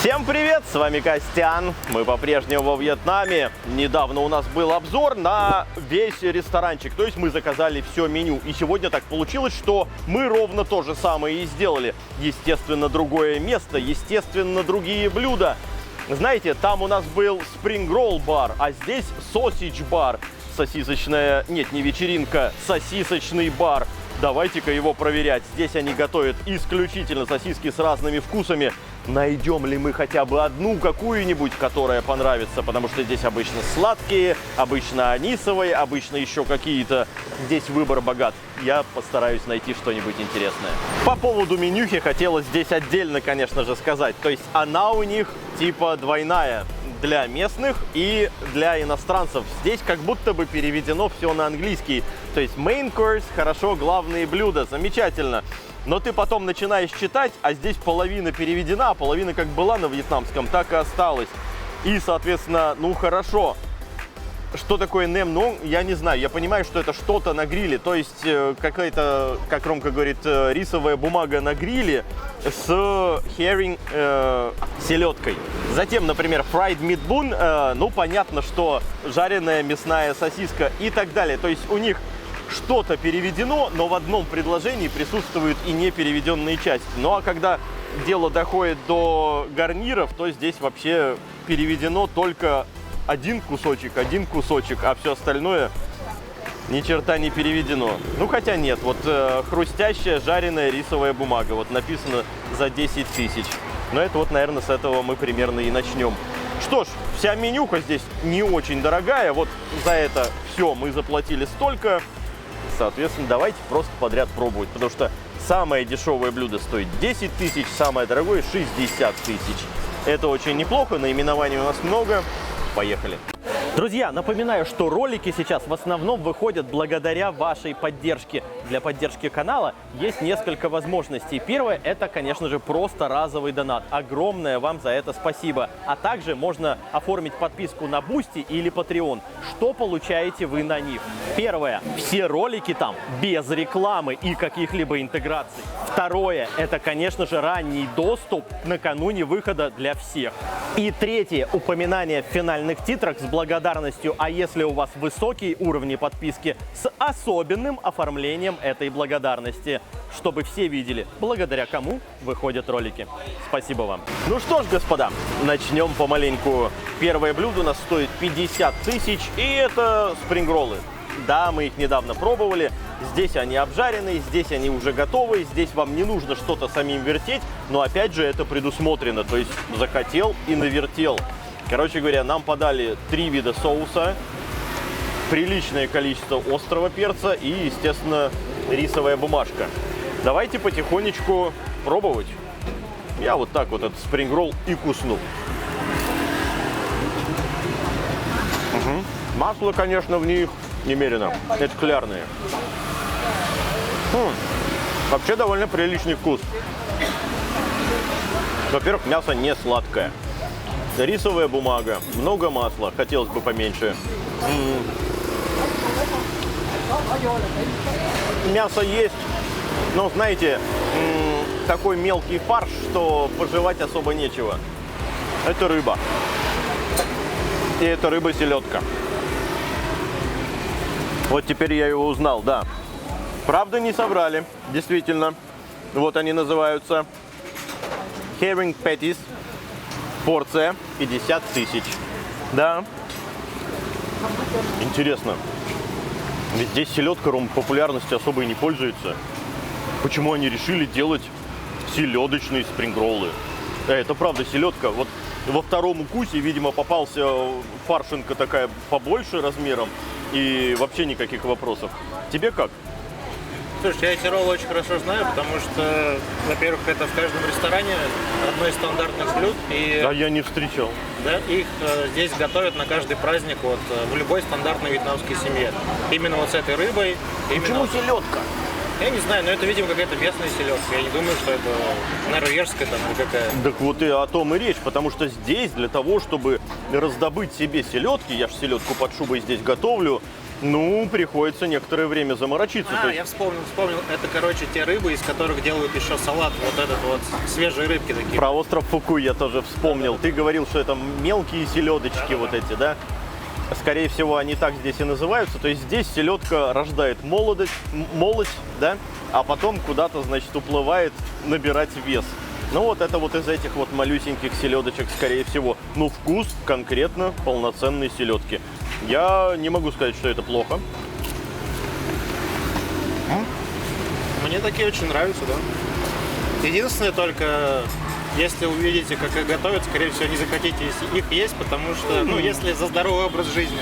Всем привет, с вами Костян, мы по-прежнему во Вьетнаме. Недавно у нас был обзор на весь ресторанчик, то есть мы заказали все меню. И сегодня так получилось, что мы ровно то же самое и сделали. Естественно, другое место, естественно, другие блюда. Знаете, там у нас был Spring Roll бар, а здесь Sausage бар. Сосисочная, нет, не вечеринка, сосисочный бар. Давайте-ка его проверять. Здесь они готовят исключительно сосиски с разными вкусами. Найдем ли мы хотя бы одну какую-нибудь, которая понравится, потому что здесь обычно сладкие, обычно анисовые, обычно еще какие-то. Здесь выбор богат. Я постараюсь найти что-нибудь интересное. По поводу менюхи хотелось здесь отдельно, конечно же, сказать. То есть она у них типа двойная. Для местных и для иностранцев. Здесь как будто бы переведено все на английский. То есть main course, хорошо, главные блюда, замечательно. Но ты потом начинаешь читать, а здесь половина переведена, а половина как была на вьетнамском, так и осталась. И, соответственно, ну хорошо. Что такое nem nong, я не знаю. Я понимаю, что это что-то на гриле. То есть какая-то, как Ромка говорит, рисовая бумага на гриле с herring, селедкой. Затем, например, fried meat bun, ну понятно, что жареная мясная сосиска и так далее. То есть у них что-то переведено, но в одном предложении присутствуют и не переведенные части. Ну а когда дело доходит до гарниров, то здесь вообще переведено только один кусочек, а все остальное ни черта не переведено. Ну хотя нет, вот хрустящая жареная рисовая бумага, вот написано за 10 тысяч. Но это вот, наверное, с этого мы примерно и начнем. Что ж, вся менюха здесь не очень дорогая, вот за это все мы заплатили столько. Соответственно, давайте просто подряд пробовать, потому что самое дешевое блюдо стоит 10 тысяч, самое дорогое 60 тысяч. Это очень неплохо, наименований у нас много. Поехали! Друзья, напоминаю, что ролики сейчас в основном выходят благодаря вашей поддержке. Для поддержки канала есть несколько возможностей. Первое – это, конечно же, просто разовый донат. Огромное вам за это спасибо. А также можно оформить подписку на Boosty или Patreon. Что получаете вы на них? Первое – все ролики там без рекламы и каких-либо интеграций. Второе – это, конечно же, ранний доступ накануне выхода для всех. И третье – упоминание в финальных титрах с благодарностью, а если у вас высокие уровни подписки, с особенным оформлением этой благодарности, чтобы все видели, благодаря кому выходят ролики. Спасибо вам. Ну что ж, господа, начнем помаленьку. Первое блюдо у нас стоит 50 тысяч, и это спрингроллы. Да, мы их недавно пробовали. Здесь они обжаренные, здесь они уже готовы. Здесь вам не нужно что-то самим вертеть. Но опять же это предусмотрено. То есть захотел и навертел. Короче говоря, нам подали 3 вида соуса. Приличное количество острого перца и, естественно, рисовая бумажка. Давайте потихонечку пробовать. Я вот так вот этот спрингролл и кусну. Масло, конечно, в них немерено. Это клярные. Вообще довольно приличный вкус. Во-первых, мясо не сладкое. Рисовая бумага, много масла, хотелось бы поменьше. Мясо есть, но, знаете, такой мелкий фарш, что пожевать особо нечего. Это рыба. И это рыба-селедка. Вот теперь я его узнал, да. Правда, не соврали, действительно. Вот они называются herring patties. Порция 50 тысяч. Да. Интересно. Ведь здесь селедка популярностью особо и не пользуется. Почему они решили делать селедочные спрингроллы? Это правда селедка. Вот во втором укусе, видимо, попался фаршинка такая побольше размером. И вообще никаких вопросов. Тебе как? Слушай, я эти роллы очень хорошо знаю, потому что, во-первых, это в каждом ресторане одно из стандартных блюд. И А я не встречал. да, их здесь готовят на каждый праздник вот, в любой стандартной вьетнамской семье. Именно вот с этой рыбой. Почему селедка? Я не знаю, но это, видимо, какая-то местная селедка. Я не думаю, что это норвежская там или какая. Так вот и о том и речь, потому что здесь для того, чтобы раздобыть себе селедки, я же селедку под шубой здесь готовлю, ну, приходится некоторое время заморочиться. То есть Я вспомнил. Это, короче, те рыбы, из которых делают еще салат. Вот этот вот, свежие рыбки такие. про остров Фукуй я тоже вспомнил. Ты говорил, что это мелкие селедочки вот эти, да? Скорее всего, они так здесь и называются. То есть здесь селедка рождает молодь, да? А потом куда-то, значит, уплывает набирать вес. Ну вот это вот из этих вот малюсеньких селедочек, скорее всего. Ну, вкус конкретно полноценной селедки. Я не могу сказать, что это плохо. Мне такие очень нравятся, да. Единственное только, если увидите, как их готовят, скорее всего, не захотите их есть, потому что, ну, если за здоровый образ жизни,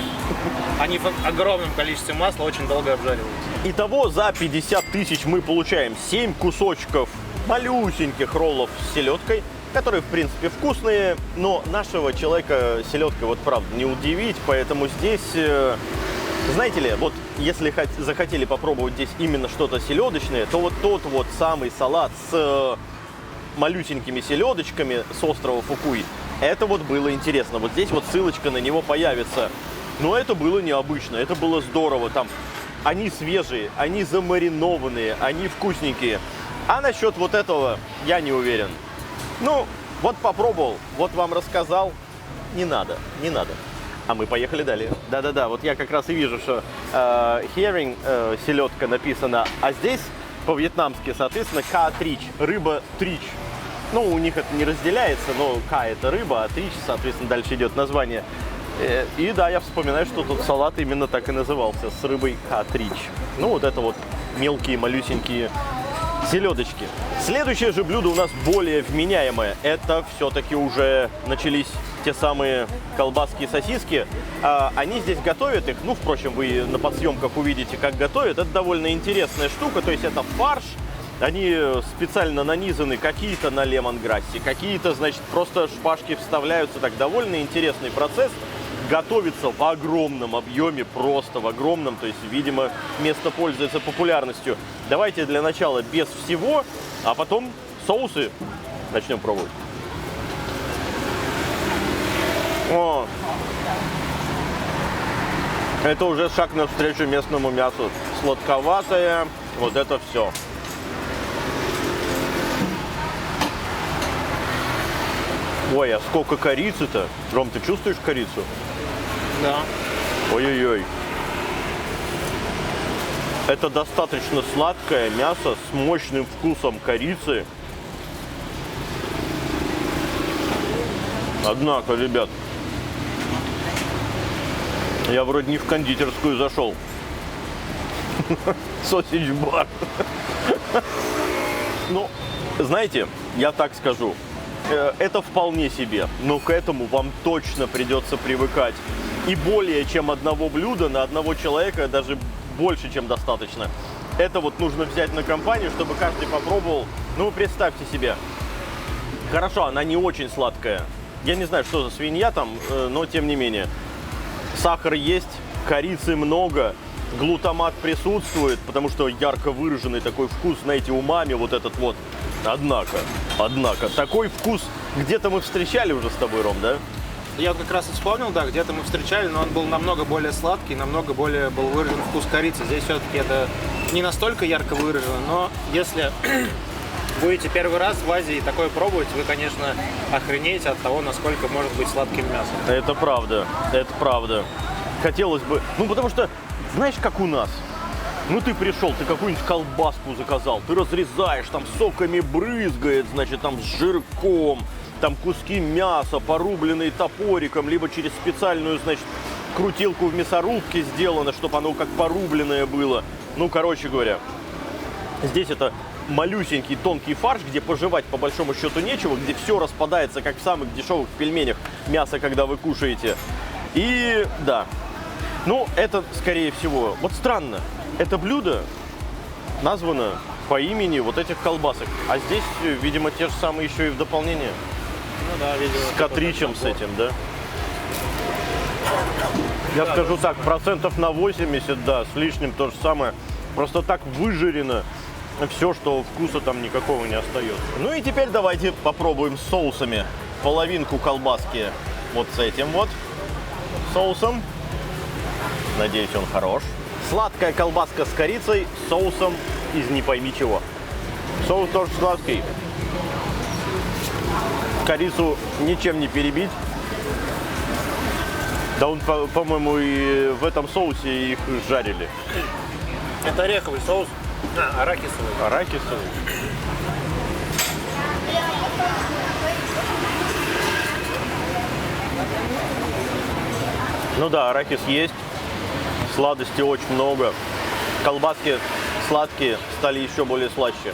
они в огромном количестве масла очень долго обжариваются. Итого за 50 тысяч мы получаем 7 кусочков малюсеньких роллов с селедкой, которые, в принципе, вкусные, но нашего человека селедкой, вот правда, не удивить, поэтому здесь, знаете ли, вот если захотели попробовать здесь именно что-то селедочное, то вот тот вот самый салат с малюсенькими селедочками с острова Фукуй, это вот было интересно. Вот здесь вот ссылочка на него появится. Но это было необычно, это было здорово. Там они свежие, они замаринованные, они вкусненькие. А насчет вот этого я не уверен. Ну, вот попробовал, вот вам рассказал. Не надо. А мы поехали далее. Да-да-да, вот я как раз и вижу, что herring, селедка написана, а здесь по-вьетнамски, соответственно, ка трич, рыба трич. Ну, у них это не разделяется, но ка это рыба, а трич, соответственно, дальше идет название. И да, я вспоминаю, что тут салат именно так и назывался, с рыбой ка трич. Ну, вот это вот мелкие, малюсенькие селедочки. Следующее же блюдо у нас более вменяемое. Это все-таки уже начались те самые колбаски и сосиски. Они здесь готовят их. Ну, впрочем, вы на подсъемках увидите, как готовят. Это довольно интересная штука. То есть это фарш. Они специально нанизаны какие-то на лемонграссе, какие-то, значит, просто шпажки вставляются. Так, довольно интересный процесс. Готовится в огромном объеме, просто в огромном, то есть, видимо, место пользуется популярностью. Давайте для начала без всего, а потом соусы начнем пробовать. О, это уже шаг навстречу местному мясу. Сладковатое, вот это все. Ой, а сколько корицы-то? Ром, ты чувствуешь корицу? Да. Ой-ой-ой. Это достаточно сладкое мясо с мощным вкусом корицы. Однако, ребят, я вроде не в кондитерскую зашел. Сосидж-бар. Ну, знаете, я так скажу. Это вполне себе, но к этому вам точно придется привыкать. И более чем одного блюда на одного человека даже больше, чем достаточно. Это вот нужно взять на компанию, чтобы каждый попробовал. Ну, представьте себе. Хорошо, она не очень сладкая. Я не знаю, что за свинья там, но тем не менее. Сахар есть, корицы много, глутамат присутствует, потому что ярко выраженный такой вкус, знаете, умами вот этот вот. Однако, такой вкус где-то мы встречали уже с тобой, Ром, да? Я как раз и вспомнил, да, где-то мы встречали, но он был намного более сладкий, намного более был выражен вкус корицы. Здесь все-таки это не настолько ярко выражено, но если будете первый раз в Азии такое пробовать, вы, конечно, охренеете от того, насколько может быть сладким мясом. Это правда, это правда. Хотелось бы, ну потому что, знаешь, как у нас? Ну ты пришел, ты какую-нибудь колбаску заказал, ты разрезаешь, там соками брызгает, значит, там с жирком, там куски мяса, порубленные топориком, либо через специальную, значит, крутилку в мясорубке сделано, чтобы оно как порубленное было. Ну, короче говоря, здесь это малюсенький тонкий фарш, где пожевать по большому счету нечего, где все распадается, как в самых дешевых пельменях мясо, когда вы кушаете. И да, ну, это скорее всего, вот странно. Это блюдо названо по имени вот этих колбасок. А здесь, видимо, те же самые еще и в дополнение. Ну да, видимо. С котричем с этим, да? Я скажу так, процентов на 80, да, с лишним то же самое. Просто так выжарено все, что вкуса там никакого не остается. Ну и теперь давайте попробуем с соусами. Половинку колбаски вот с этим вот соусом. Надеюсь, он хорош. Сладкая колбаска с корицей, с соусом из не пойми чего. Соус тоже сладкий. Корицу ничем не перебить. Да он, по-моему, и в этом соусе их жарили. Это ореховый соус. Арахисовый. Арахисовый. Ну да, арахис есть. Сладости очень много. Колбаски сладкие стали еще более слаще.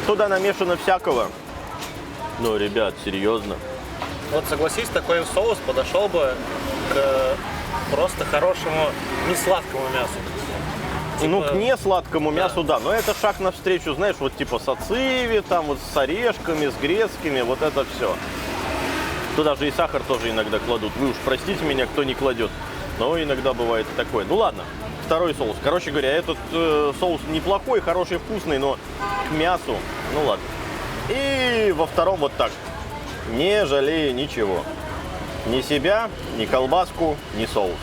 Туда намешано всякого. Ну, ребят, серьезно. Вот согласись, такой соус подошел бы к просто хорошему несладкому мясу. Ну, к несладкому мясу, да. Но это шаг навстречу, знаешь, вот типа с ациви, там вот с орешками, с грецкими, вот это все. Туда же и сахар тоже иногда кладут. Вы уж простите меня, кто не кладет. Но иногда бывает такое. Ну ладно, второй соус. Короче говоря, этот соус неплохой, хороший, вкусный, но к мясу, ну ладно. И во втором вот так. Не жалею ничего. Ни себя, ни колбаску, ни соус.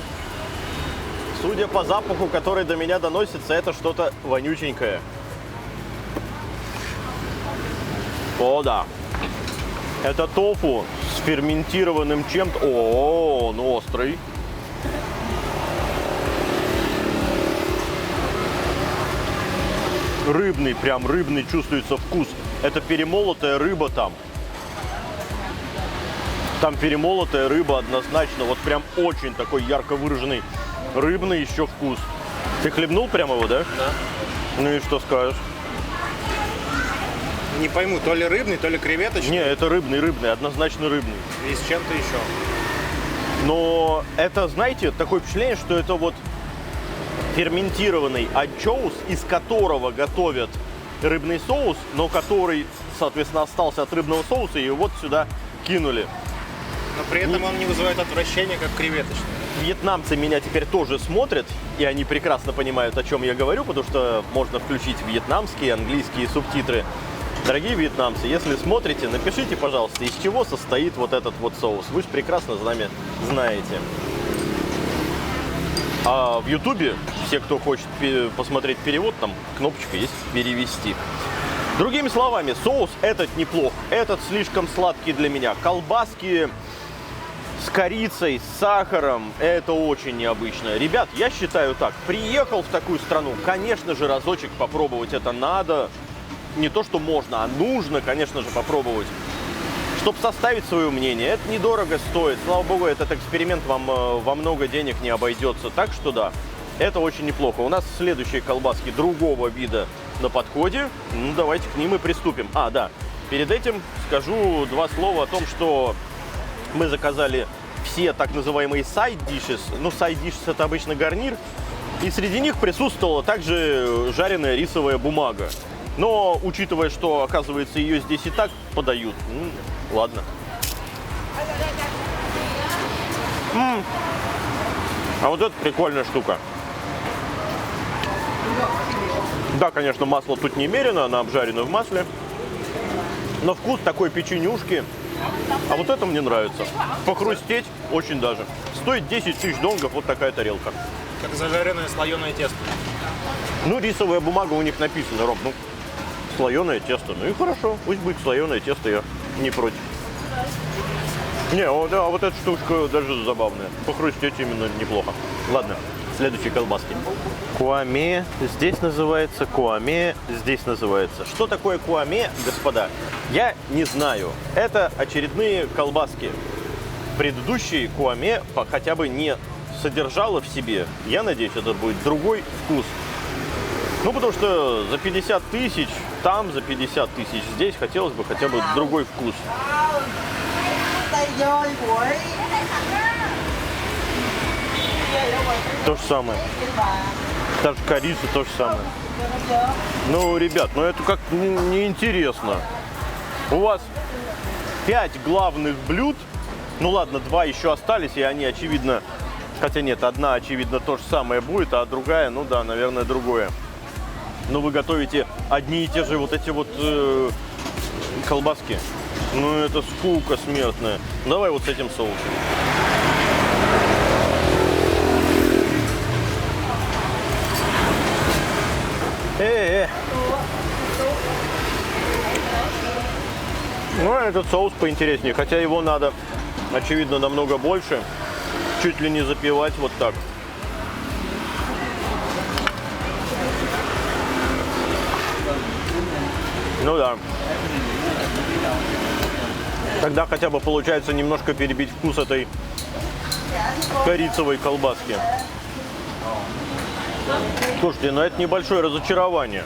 Судя по запаху, который до меня доносится, это что-то вонюченькое. О, да. Это тофу с ферментированным чем-то. О, он острый. Рыбный, прям рыбный чувствуется вкус. Это перемолотая рыба там. Там перемолотая рыба однозначно. Вот прям очень такой ярко выраженный рыбный еще вкус. Ты хлебнул прямо его, да? Да. Ну и что скажешь? Не пойму, то ли рыбный, то ли креветочный. Не, это рыбный, однозначно рыбный. И с чем-то еще. Но это, знаете, такое впечатление, что это вот ферментированный анчоус, из которого готовят рыбный соус, но который, соответственно, остался от рыбного соуса, и вот сюда кинули. Но при этом он не вызывает отвращения, как креветочный. Вьетнамцы меня теперь тоже смотрят, и они прекрасно понимают, о чем я говорю, потому что можно включить вьетнамские, английские субтитры. Дорогие вьетнамцы, если смотрите, напишите, пожалуйста, из чего состоит вот этот вот соус. Вы же прекрасно с нами знаете. А в Ютубе, все, кто хочет посмотреть перевод, там кнопочка есть «Перевести». Другими словами, соус этот неплох, этот слишком сладкий для меня. Колбаски с корицей, с сахаром, это очень необычно. Ребят, я считаю так, приехал в такую страну, конечно же, разочек попробовать это надо. Не то, что можно, а нужно, конечно же, попробовать. Чтобы составить свое мнение, это недорого стоит. Слава богу, этот эксперимент вам во много денег не обойдется. Так что да, это очень неплохо. У нас следующие колбаски другого вида на подходе. Ну, давайте к ним и приступим. А, да, перед этим скажу два слова о том, что мы заказали все так называемые side dishes. Ну, side dishes — это обычно гарнир. И среди них присутствовала также жареная рисовая бумага. Но, учитывая, что, оказывается, ее здесь и так подают, ну, ладно. А вот это прикольная штука. Да, конечно, масло тут немерено, она обжарена в масле. Но вкус такой печенюшки. А вот это мне нравится. Похрустеть очень даже. Стоит 10 тысяч донгов вот такая тарелка. Как зажаренное слоеное тесто. Ну, рисовая бумага у них написана, Ром. Ну, слоеное тесто. Ну и хорошо, пусть будет слоеное тесто, я не против. Не, да, вот эта штучка даже забавная. Похрустеть именно неплохо. Ладно, следующие колбаски. Куаме здесь называется, куаме здесь называется. Что такое куаме, господа? Я не знаю. Это очередные колбаски. Предыдущие куаме хотя бы не содержало в себе. Я надеюсь, это будет другой вкус. Ну, потому что за 50 тысяч, там за 50 тысяч, здесь хотелось бы хотя бы другой вкус. То же самое. Даже корица то же самое. Ну, ребят, ну это как неинтересно. У вас 5 главных блюд. Ну ладно, 2 еще остались, и они, очевидно... Хотя нет, одна, очевидно, то же самое будет, а другая, ну да, наверное, другое. Но вы готовите одни и те же вот эти вот колбаски. Ну это скука смертная. Давай вот с этим соусом. Ну, этот соус поинтереснее, хотя его надо, очевидно, намного больше. Чуть ли не запивать вот так. Ну да. Тогда хотя бы получается немножко перебить вкус этой корицевой колбаски. Слушайте, ну это небольшое разочарование.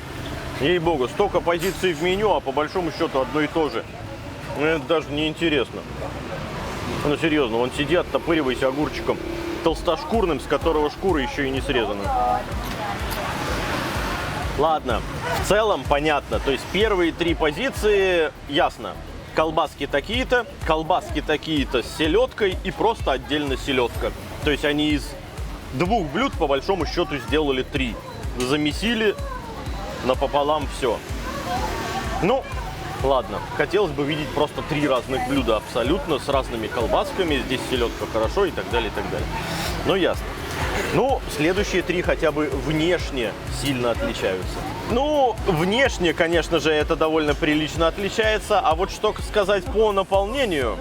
Ей-богу, столько позиций в меню, а по большому счету одно и то же. Ну это даже не интересно. Ну серьезно, вон сиди, оттопыривайся огурчиком толстошкурным, с которого шкура еще и не срезана. Ладно, в целом понятно. То есть первые 3 позиции ясно. Колбаски такие-то с селедкой и просто отдельно селедка. То есть они из 2 блюд по большому счету сделали 3. Замесили напополам все. Ну, ладно, хотелось бы видеть просто 3 разных блюда абсолютно, с разными колбасками. Здесь селедка хорошо и так далее, и так далее. Ну, ясно. Ну, следующие 3 хотя бы внешне сильно отличаются. Ну, внешне, конечно же, это довольно прилично отличается. А вот что сказать по наполнению,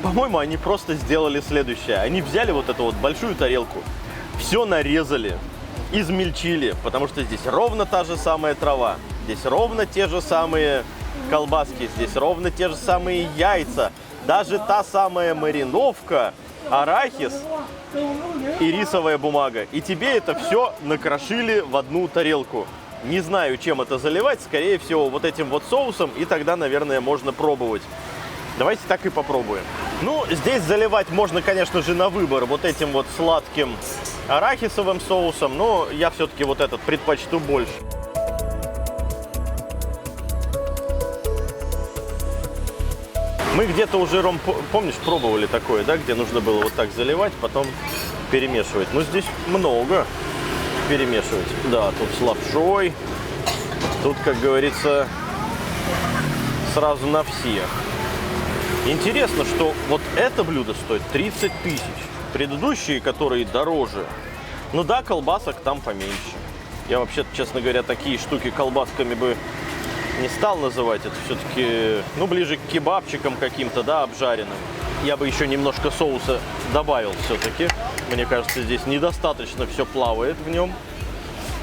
по-моему, они просто сделали следующее. Они взяли вот эту вот большую тарелку, все нарезали, измельчили, потому что здесь ровно та же самая трава, здесь ровно те же самые колбаски, здесь ровно те же самые яйца, даже та самая мариновка, арахис и рисовая бумага. И тебе это все накрошили в одну тарелку. Не знаю, чем это заливать, скорее всего, вот этим вот соусом, и тогда, наверное, можно пробовать. Давайте так и попробуем. Ну, здесь заливать можно, конечно же, на выбор вот этим вот сладким арахисовым соусом, но я все-таки вот этот предпочту больше. Мы где-то уже, Ром, помнишь, пробовали такое, да, где нужно было вот так заливать, потом перемешивать. Но здесь много перемешивать. Да, тут с лапшой, тут, как говорится, сразу на всех. Интересно, что вот это блюдо стоит 30 тысяч. Предыдущие, которые дороже, ну да, колбасок там поменьше. Я вообще, честно говоря, такие штуки колбасками бы не стал называть. Это все-таки, ну, ближе к кебабчикам каким-то, да, обжаренным. Я бы еще немножко соуса добавил все-таки. Мне кажется, здесь недостаточно все плавает в нем.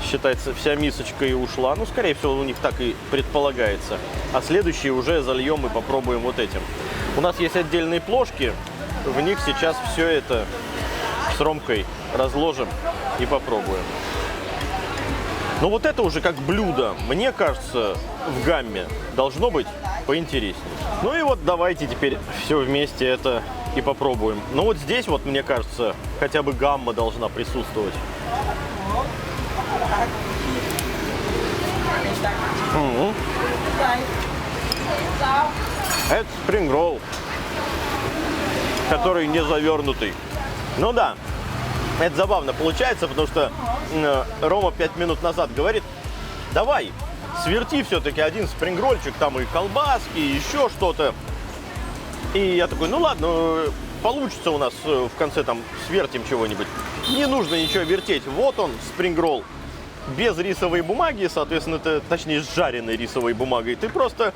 Считается, вся мисочка и ушла. Ну, скорее всего, у них так и предполагается. А следующие уже зальем и попробуем вот этим. У нас есть отдельные плошки. В них сейчас все это с Ромкой разложим и попробуем. Ну, вот это уже как блюдо, мне кажется, в гамме должно быть поинтереснее. Ну и вот давайте теперь все вместе это и попробуем. Ну вот здесь вот, мне кажется, хотя бы гамма должна присутствовать. Это спрингролл, который не завернутый. Ну да, это забавно получается, потому что Рома 5 минут назад говорит: давай, сверти все-таки один спрингрольчик, там и колбаски, и еще что-то. И я такой, ну ладно, получится у нас в конце там свертим чего-нибудь. Не нужно ничего вертеть. Вот он, спрингролл. Без рисовой бумаги, соответственно, точнее, с жареной рисовой бумагой. Ты просто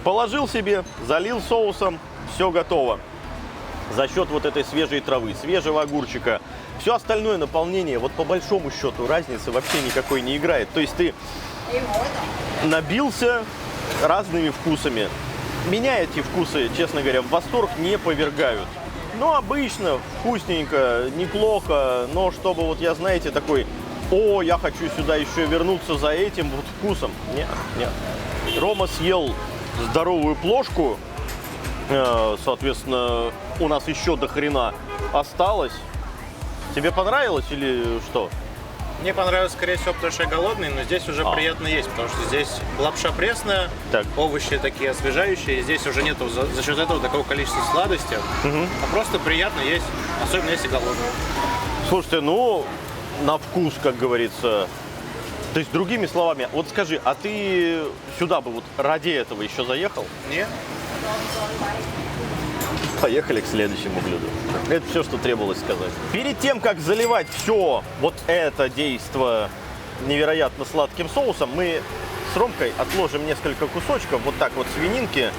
положил себе, залил соусом, все готово. За счет вот этой свежей травы, свежего огурчика. Все остальное наполнение, вот по большому счету, разницы вообще никакой не играет. То есть ты набился разными вкусами. Меня эти вкусы, честно говоря, в восторг не повергают. Ну, обычно, вкусненько, неплохо, но чтобы вот я, знаете, такой: о, я хочу сюда еще вернуться за этим вот вкусом. Нет, нет. Рома съел здоровую плошку, соответственно, у нас еще до хрена осталось. Тебе понравилось или что? Мне понравилось, скорее всего, потому что я голодный, но здесь уже приятно есть, потому что здесь лапша пресная, Так. овощи такие освежающие, здесь уже нету за счет этого такого количества сладости, а просто приятно есть, особенно если голодный. Слушайте, ну, на вкус, как говорится. То есть, другими словами, вот скажи, а ты сюда бы вот ради этого еще заехал? Нет? Поехали к следующему блюду. Это все, что требовалось сказать. Перед тем, как заливать все вот это действо невероятно сладким соусом, мы с Ромкой отложим несколько кусочков, вот так вот свининки,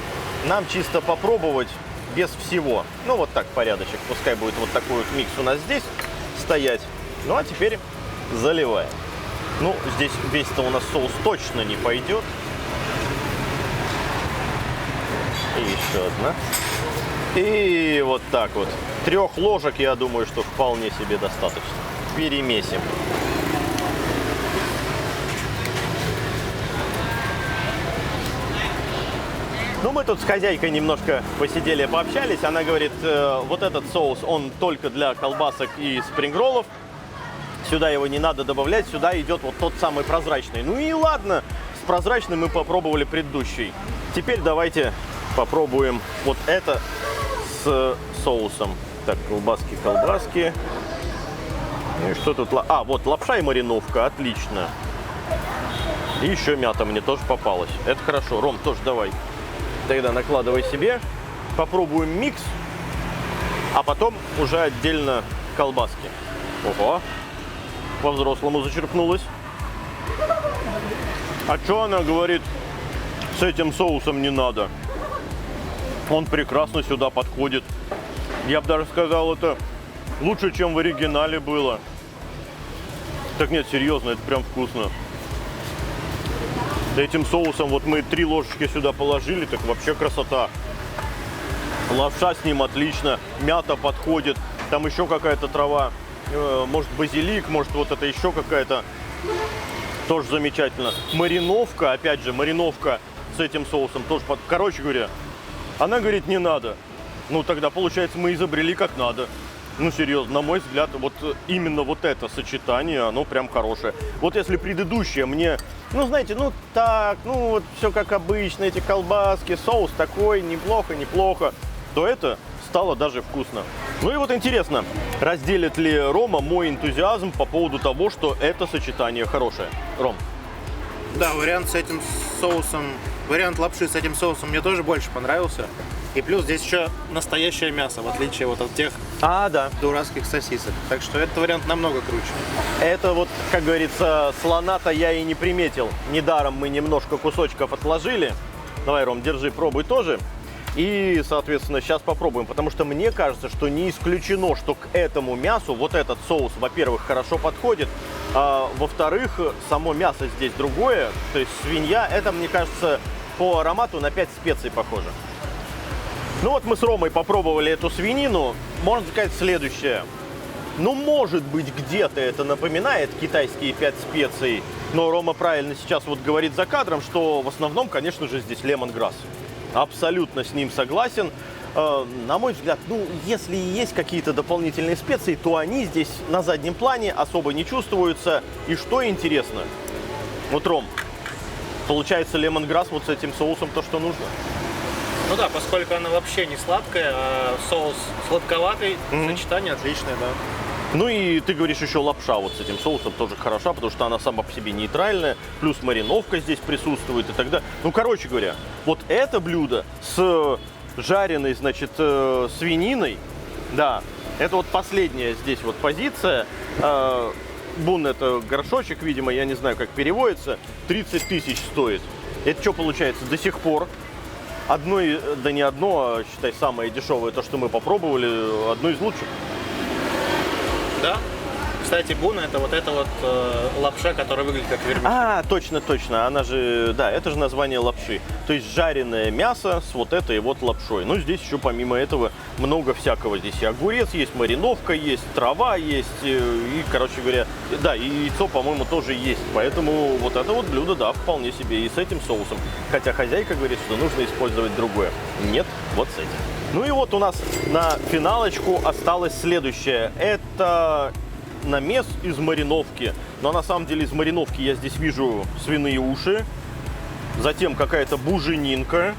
нам чисто попробовать без всего. Ну вот так, порядочек. Пускай будет вот такой вот микс у нас здесь стоять. Ну а теперь заливаем. Ну, здесь весь-то у нас соус точно не пойдет. И еще одна. И вот так вот. 3 ложек, я думаю, что вполне себе достаточно. Перемесим. Ну, мы тут с хозяйкой немножко посидели, пообщались. Она говорит, вот этот соус, он только для колбасок и спрингроллов. Сюда его не надо добавлять, сюда идет вот тот самый прозрачный. Ну и ладно, с прозрачным мы попробовали предыдущий. Теперь давайте попробуем вот это с соусом. Так, колбаски. И что тут? А, вот лапша и мариновка, отлично. И еще мята мне тоже попалась. Это хорошо. Ром, тоже давай. Тогда накладывай себе. Попробуем микс, а потом уже отдельно колбаски. Ого, по-взрослому зачерпнулась. А что она говорит, с этим соусом не надо? Он прекрасно сюда подходит. Я бы даже сказал, это лучше, чем в оригинале было. Так нет, серьезно, это прям вкусно. Этим соусом вот мы 3 ложечки сюда положили, так вообще красота. Лапша с ним отлично, мята подходит, там еще какая-то трава, может базилик, может вот это еще какая-то, тоже замечательно. Мариновка, опять же, мариновка с этим соусом тоже, короче говоря, она говорит, не надо. Ну тогда получается мы изобрели как надо. Ну серьезно, на мой взгляд, вот именно вот это сочетание, оно прям хорошее. Вот если предыдущее мне, ну знаете, ну так, ну вот все как обычно, эти колбаски, соус такой, неплохо, то это стало даже вкусно. Ну и вот интересно, разделит ли Рома мой энтузиазм по поводу того, что это сочетание хорошее? Ром. Да, вариант с этим соусом, вариант лапши с этим соусом мне тоже больше понравился. И плюс здесь еще настоящее мясо, в отличие вот от тех Да. дурацких сосисок. Так что этот вариант намного круче. Это вот, как говорится, слона-то я и не приметил. Недаром мы немножко кусочков отложили. Давай, Ром, держи, пробуй тоже. И, соответственно, сейчас попробуем. Потому что мне кажется, что не исключено, что к этому мясу вот этот соус, во-первых, хорошо подходит. А во-вторых, само мясо здесь другое. То есть свинья, это, мне кажется, по аромату на 5 специй похоже. Ну вот мы с Ромой попробовали эту свинину. Можно сказать следующее. Ну, может быть, где-то это напоминает китайские 5 специй. Но Рома правильно сейчас вот говорит за кадром, что в основном, конечно же, здесь лемонграсс. Абсолютно с ним согласен. На мой взгляд, ну, если и есть какие-то дополнительные специи, то они здесь на заднем плане особо не чувствуются. И что интересно, вот, Ром, получается лемонграсс вот с этим соусом то, что нужно. Ну да, поскольку она вообще не сладкая, а соус сладковатый, сочетание отличное, да. Ну и ты говоришь, еще лапша вот с этим соусом тоже хороша, потому что она сама по себе нейтральная, плюс мариновка здесь присутствует и так далее. Ну, короче говоря, вот это блюдо с жареной, значит, свининой, да, это вот последняя здесь вот позиция. Бун — это горшочек, видимо, я не знаю, как переводится, 30 тысяч стоит. Это что получается? До сих пор одно, да не одно, а считай самое дешевое, то, что мы попробовали, одно из лучших. Да. Кстати, буна — это вот эта вот лапша, которая выглядит как вермишель. Точно. Она же, да, это же название лапши. То есть жареное мясо с вот этой вот лапшой. Ну, здесь еще помимо этого много всякого. Здесь и огурец есть, мариновка есть, трава есть. И, короче говоря, да, и яйцо, по-моему, тоже есть. Поэтому вот это вот блюдо, да, вполне себе и с этим соусом. Хотя хозяйка говорит, что нужно использовать другое. Нет, вот с этим. Ну и вот у нас на финалочку осталось следующее. Это намес из мариновки. Но на самом деле из мариновки я здесь вижу свиные уши. Затем какая-то буженинка.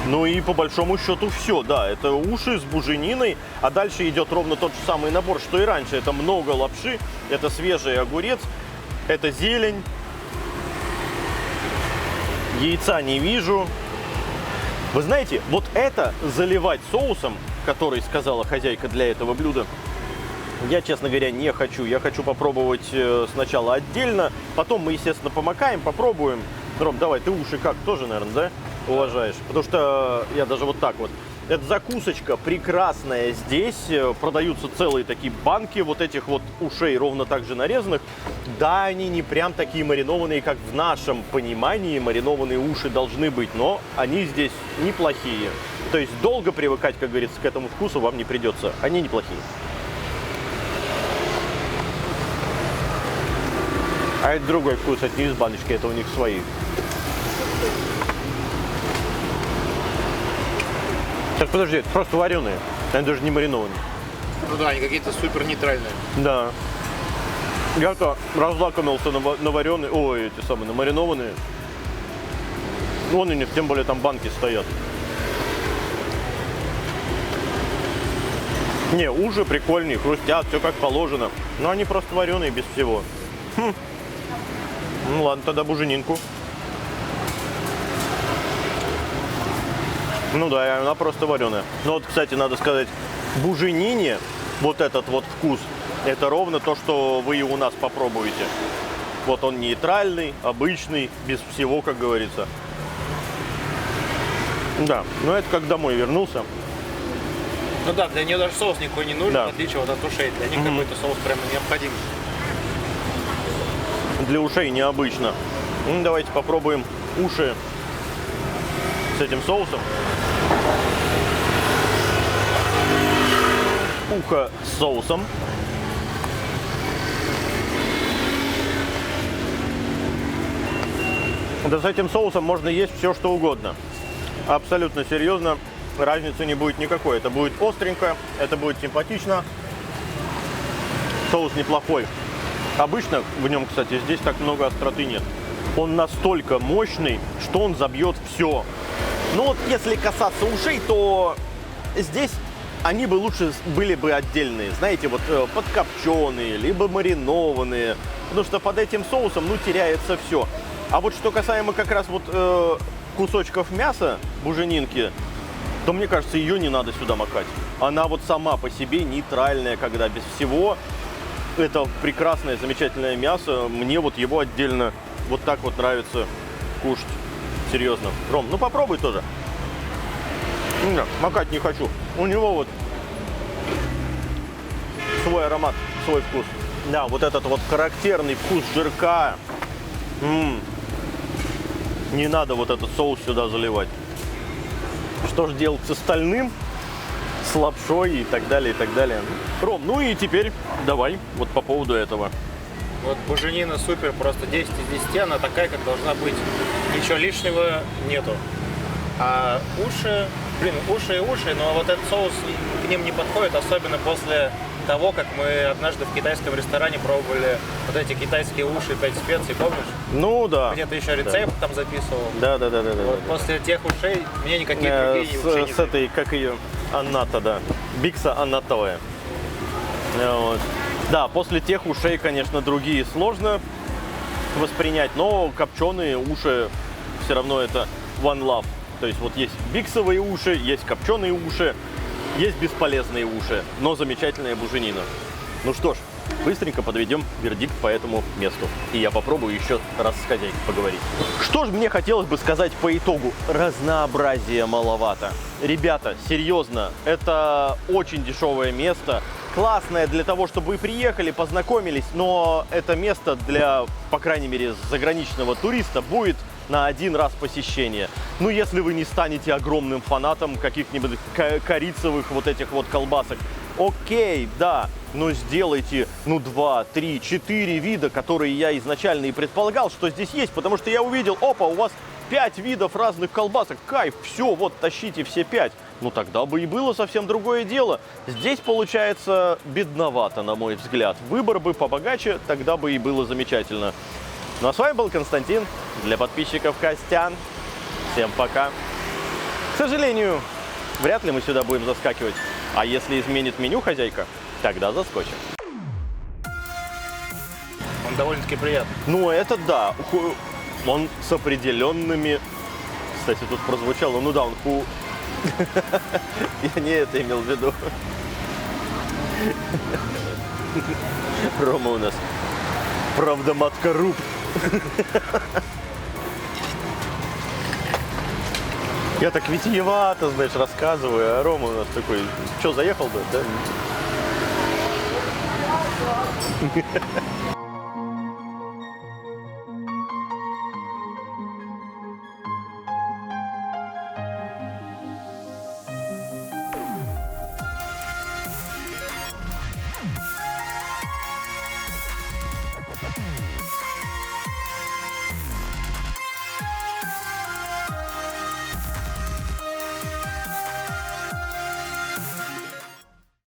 Ну и по большому счету все, да, это уши с бужениной, а дальше идет ровно тот же самый набор, что и раньше. Это много лапши, это свежий огурец, это зелень, яйца не вижу. Вы знаете, вот это заливать соусом, который сказала хозяйка для этого блюда, я, честно говоря, не хочу. Я хочу попробовать сначала отдельно, потом мы, естественно, помакаем, попробуем. Ром, давай, ты уши как, тоже, наверное, да? Уважаешь, потому что я даже вот так вот. Это закусочка прекрасная здесь, продаются целые такие банки вот этих вот ушей, ровно так же нарезанных. Да, они не прям такие маринованные, как в нашем понимании маринованные уши должны быть, но они здесь неплохие. То есть долго привыкать, как говорится, к этому вкусу вам не придется, они неплохие. А это другой вкус, это не из баночки, это у них свои. Так, подожди, это просто вареные, они даже не маринованные. Ну да, они какие-то супер нейтральные. Да. Я-то разлакомился на вареные, ой, эти самые, на маринованные. Вон у них, тем более там банки стоят. Не, уши прикольные, хрустят, все как положено. Но они просто вареные без всего. Ну ладно, тогда буженинку. Ну да, она просто вареная. Но вот, кстати, надо сказать, буженине, вот этот вот вкус, это ровно то, что вы и у нас попробуете. Вот он нейтральный, обычный, без всего, как говорится. Да, но это как домой вернулся. Ну да, для нее даже соус никакой не нужен, Да. в отличие вот от ушей. Для них какой-то соус прямо необходим. Для ушей необычно. Ну, давайте попробуем уши с этим соусом. Ухо с соусом. Да с этим соусом можно есть все, что угодно. Абсолютно серьезно, разницы не будет никакой. Это будет остренько, это будет симпатично. Соус неплохой. Обычно в нем, кстати, здесь так много остроты нет. Он настолько мощный, что он забьет все. Ну вот если касаться ушей, то здесь они бы лучше были бы отдельные. Знаете, вот подкопченые, либо маринованные. Потому что под этим соусом, ну, теряется все. А вот что касаемо как раз вот кусочков мяса, буженинки, то мне кажется, ее не надо сюда макать. Она вот сама по себе нейтральная, когда без всего. Это прекрасное, замечательное мясо. Мне вот его отдельно вот так вот нравится кушать. Серьезно. Ром, ну попробуй тоже. Нет, макать не хочу. У него вот свой аромат, свой вкус. Да, вот этот вот характерный вкус жирка. Не надо вот этот соус сюда заливать. Что же делать с остальным? С лапшой и так далее, и так далее. Ром, ну и теперь давай вот по поводу этого. Вот буженина супер, просто 10 из 10, она такая, как должна быть. Ничего лишнего нету. А уши, уши и уши, но вот этот соус к ним не подходит, особенно после того, как мы однажды в китайском ресторане пробовали вот эти китайские уши 5 специй, помнишь? Ну да. Где-то еще рецепт там записывал. Да. Вот после тех ушей мне никакие другие уши не с этой, как ее, аната, да. Бикса анатовая. Вот. Да, после тех ушей, конечно, другие сложно воспринять, но копченые уши все равно это one love. То есть вот есть биксовые уши, есть копченые уши, есть бесполезные уши, но замечательная буженина. Ну что ж, быстренько подведем вердикт по этому месту. И я попробую еще раз с хозяйкой поговорить. Что же мне хотелось бы сказать по итогу? Разнообразия маловато. Ребята, серьезно, это очень дешевое место. Классное для того, чтобы вы приехали, познакомились, но это место для, по крайней мере, заграничного туриста будет на один раз посещения. Ну, если вы не станете огромным фанатом каких-нибудь корицевых вот этих вот колбасок. Окей, да, но сделайте, 2, 3, 4 вида, которые я изначально и предполагал, что здесь есть, потому что я увидел, опа, у вас 5 видов разных колбасок, кайф, все, вот, тащите все 5. ну тогда бы и было совсем другое дело. Здесь получается бедновато, на мой взгляд. Выбор бы побогаче, тогда бы и было замечательно. Ну а с вами был Константин. Для подписчиков Костян. Всем пока. К сожалению, вряд ли мы сюда будем заскакивать. А если изменит меню хозяйка, тогда заскочим. Он довольно-таки приятный. Ну это да. Он с определенными... Кстати, тут прозвучало, ну да, он Я не это имел в виду. Рома у нас правдомат-коррупт. Я так витиевато, знаешь, рассказываю, а Рома у нас такой, что, заехал бы, да?